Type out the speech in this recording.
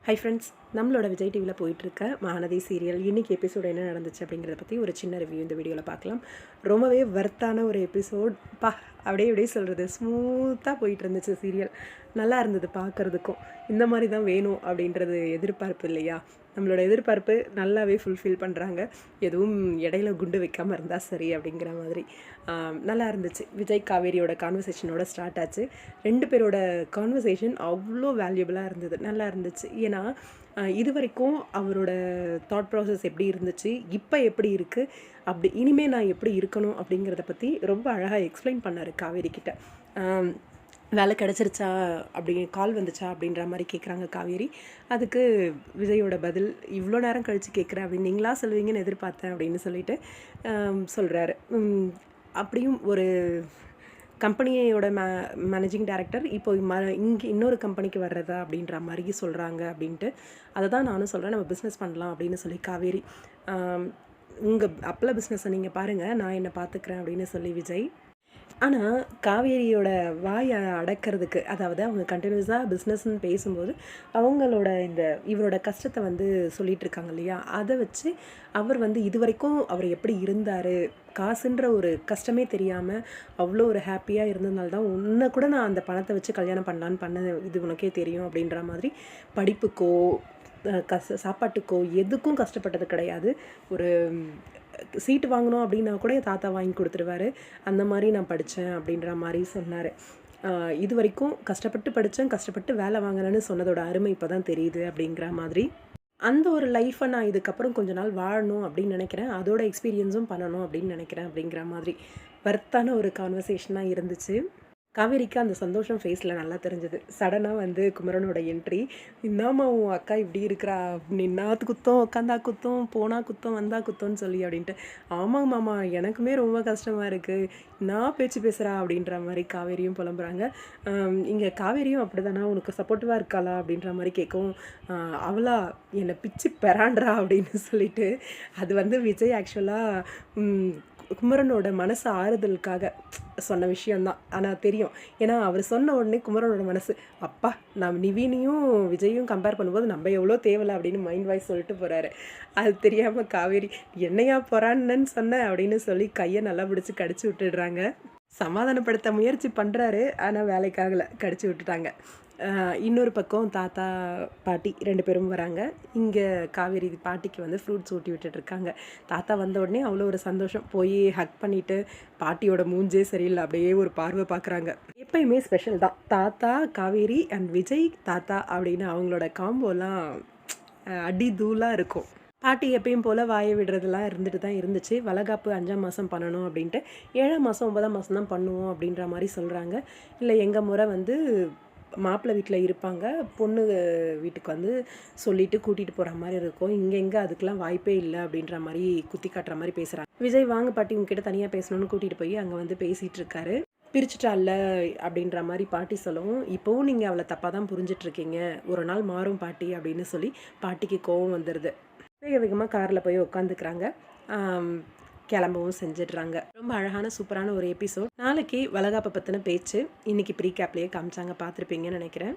Hi friends, நம்மளோட விஜய் டிவியில் போயிட்டுருக்க மகாநதி சீரியல் இன்றைக்கி எபிசோடு என்ன நடந்துச்சு அப்படிங்கிறத பற்றி ஒரு சின்ன ரிவ்யூ இந்த வீடியோவில் பார்க்கலாம். ரொம்பவே வர்த்தான ஒரு எபிசோட். அப்படியே சொல்கிறது, ஸ்மூத்தாக போயிட்டு இருந்துச்சு சீரியல். நல்லா இருந்தது பார்க்குறதுக்கும். இந்த மாதிரி தான் வேணும் அப்படின்றது எதிர்பார்ப்பு இல்லையா? நம்மளோட எதிர்பார்ப்பு நல்லாவே ஃபுல்ஃபில் பண்ணுறாங்க. எதுவும் இடையில குண்டு வைக்காமல் இருந்தால் சரி அப்படிங்கிற மாதிரி நல்லா இருந்துச்சு. விஜய் காவேரியோட கான்வர்சேஷனோட ஸ்டார்ட் ஆச்சு. 2 பேரோட கான்வர்சேஷன் அவ்வளோ வேல்யூபிளாக இருந்தது. நல்லா இருந்துச்சு. ஏன்னா இது வரைக்கும் அவரோட தாட் ப்ராசஸ் எப்படி இருந்துச்சு, இப்போ எப்படி இருக்குது, அப்படி இனிமேல் நான் எப்படி இருக்கணும் அப்படிங்கிறத பற்றி ரொம்ப அழகாக எக்ஸ்பிளைன் பண்ணார் காவேரி கிட்ட. வேலை கிடச்சிருச்சா அப்படி கால் வந்துச்சா அப்படின்ற மாதிரி கேட்குறாங்க காவேரி. அதுக்கு விஜயோட பதில், இவ்வளோ நேரம் கழித்து கேட்குறேன் அப்படின்னு நீங்களா சொல்லுவீங்கன்னு எதிர்பார்த்தேன் அப்படின்னு சொல்லிட்டு சொல்கிறாரு. அப்படியும் ஒரு கம்பெனியோட மேனேஜிங் டைரக்டர் இப்போ இங்கே இன்னொரு கம்பெனிக்கு வர்றதா அப்படின்ற மாதிரி சொல்கிறாங்க அப்படின்ட்டு. அதை தான் நானும் சொல்கிறேன், நம்ம பிஸ்னஸ் பண்ணலாம் அப்படின்னு சொல்லி காவேரி. உங்கள் அப்பள பிஸ்னஸை நீங்கள் பாருங்கள், நான் என்னை பார்த்துக்கிறேன் அப்படின்னு சொல்லி விஜய். ஆனால் காவேரியோட வாயை அடக்கிறதுக்கு, அதாவது அவங்க கண்டினியூஸாக பிஸ்னஸ்ன்னு பேசும்போது அவங்களோட இவரோட கஷ்டத்தை சொல்லிகிட்டு இருக்காங்க இல்லையா, அதை வச்சு அவர் இது வரைக்கும் அவர் எப்படி இருந்தார், காசுன்ற ஒரு கஷ்டமே தெரியாமல் அவ்வளோ ஒரு ஹாப்பியாக இருந்ததுனால தான் உன்னை கூட நான் அந்த பணத்தை வச்சு கல்யாணம் பண்ணலான்னு பண்ணது, இது உனக்கே தெரியும் அப்படின்ற மாதிரி. படிப்புக்கோ சாப்பாட்டுக்கோ எதுக்கும் கஷ்டப்பட்டது கிடையாது. ஒரு சீட்டு வாங்கணும் அப்படின்னா கூட தாத்தா வாங்கி கொடுத்துருவாரு. அந்த மாதிரி நான் படித்தேன் அப்படின்ற மாதிரி சொன்னார். இது வரைக்கும் கஷ்டப்பட்டு படித்தேன், கஷ்டப்பட்டு வேலை வாங்கினேன்னு சொன்னதோட அருமை இப்போ தான் தெரியுது அப்படிங்கிற மாதிரி. அந்த ஒரு லைஃப்பை நான் இதுக்கப்புறம் கொஞ்ச நாள் வாழணும் அப்படின்னு நினைக்கிறேன், அதோட எக்ஸ்பீரியன்ஸும் பண்ணணும் அப்படின்னு நினைக்கிறேன் அப்படிங்கிற மாதிரி வர்த்தான ஒரு கான்வர்சேஷனாக இருந்துச்சு. காவேரிக்கு அந்த சந்தோஷம் ஃபேஸில் நல்லா தெரிஞ்சது. சடனாக குமரனோட என்ட்ரி, இன்னாமா உன் அக்கா இப்படி இருக்கிறா, நின்னா குத்தம், உட்காந்தா குத்தம், போனால் குத்தம், வந்தா குத்தம்னு சொல்லி அப்படின்ட்டு. ஆமாங்க மாமா, எனக்குமே ரொம்ப கஷ்டமாக இருக்குது, நான் பேச்சு பேசுகிறா அப்படின்ற மாதிரி காவேரியும் புலம்புறாங்க. இங்கே காவேரியும் அப்படி தானா, உனக்கு சப்போர்ட்டிவாக இருக்காளா அப்படின்ற மாதிரி கேட்கவும், அவளா என்னை பிச்சு பெறான்றா அப்படின்னு சொல்லிட்டு. அது விஜய் ஆக்சுவலாக குமரனோட மனசு ஆறுதலுக்காக சொன்ன விஷயந்தான். ஆனால் தெரியும், ஏன்னா அவர் சொன்ன உடனே குமரனோட மனசு, அப்பா நான் நிவீனையும் விஜயும் கம்பேர் பண்ணும்போது நம்ம எவ்வளோ தேவையில்லை அப்படின்னு மைண்ட் வாய்ஸ் சொல்லிட்டு போகிறாரு. அது தெரியாமல் காவேரி, என்னையா போகிறான்னு சொன்னேன் அப்படின்னு சொல்லி கையை நல்லா பிடிச்சி கடிச்சு விட்டுடுறாங்க. சமாதானப்படுத்த முயற்சி பண்ணுறாரு, ஆனால் வேலைக்காகலை, கடிச்சு விட்டுட்டாங்க. இன்னொரு பக்கம் தாத்தா பாட்டி 2 பேரும் வராங்க. இங்கே காவேரி பாட்டிக்கு ஃப்ரூட்ஸ் ஊட்டி விட்டுட்ருக்காங்க. தாத்தா வந்த உடனே அவ்வளோ ஒரு சந்தோஷம், போய் ஹக் பண்ணிவிட்டு பாட்டியோட மூஞ்சே சரியில்லை, அப்படியே ஒரு பார்வை பார்க்குறாங்க. எப்பயுமே ஸ்பெஷல் தான் தாத்தா, காவேரி அண்ட் விஜய் தாத்தா அப்படின்னு அவங்களோட காம்போலாம் அடி தூளாக இருக்கும். பாட்டி எப்பயும் போல் வாயை விடுறதுலாம் இருந்துட்டு தான் இருந்துச்சு. வளகாப்பு 5ஆம் மாதம் பண்ணணும் அப்படின்ட்டு 7ஆம் மாதம் 9ஆம் மாதம் தான் பண்ணுவோம் அப்படின்ற மாதிரி சொல்கிறாங்க. இல்லை எங்கள் முறை மாப்பிள்ளை வீட்டில் இருப்பாங்க, பொண்ணு வீட்டுக்கு சொல்லிவிட்டு கூட்டிகிட்டு போகிற மாதிரி இருக்கும். இங்கே அதுக்கெலாம் வாய்ப்பே இல்லை அப்படின்ற மாதிரி குத்தி காட்டுற மாதிரி பேசுகிறாங்க. விஜய், வாங்க பாட்டி உங்ககிட்ட தனியாக பேசணும்னு கூட்டிகிட்டு போய் அங்கே பேசிகிட்டு இருக்காரு. பிரிச்சுட்டால அப்படின்ற மாதிரி பாட்டி சொல்லவும், இப்போவும் நீங்கள் அவளை தப்பாக தான் புரிஞ்சிட்ருக்கீங்க, ஒரு நாள் மாறும் பாட்டி அப்படின்னு சொல்லி பாட்டிக்கு கோவம் வந்துடுது. வேக வேகமாக காரில் போய் உட்காந்துக்கிறாங்க. கிளம்பவும் செஞ்சிடுறாங்க. ரொம்ப அழகான சூப்பரான ஒரு எபிசோட். நாளைக்கு வளகாப்பை பற்றின பேச்சு இன்றைக்கி ப்ரீ கேப்லேயே காமிச்சாங்க, பார்த்துருப்பீங்கன்னு நினைக்கிறேன்.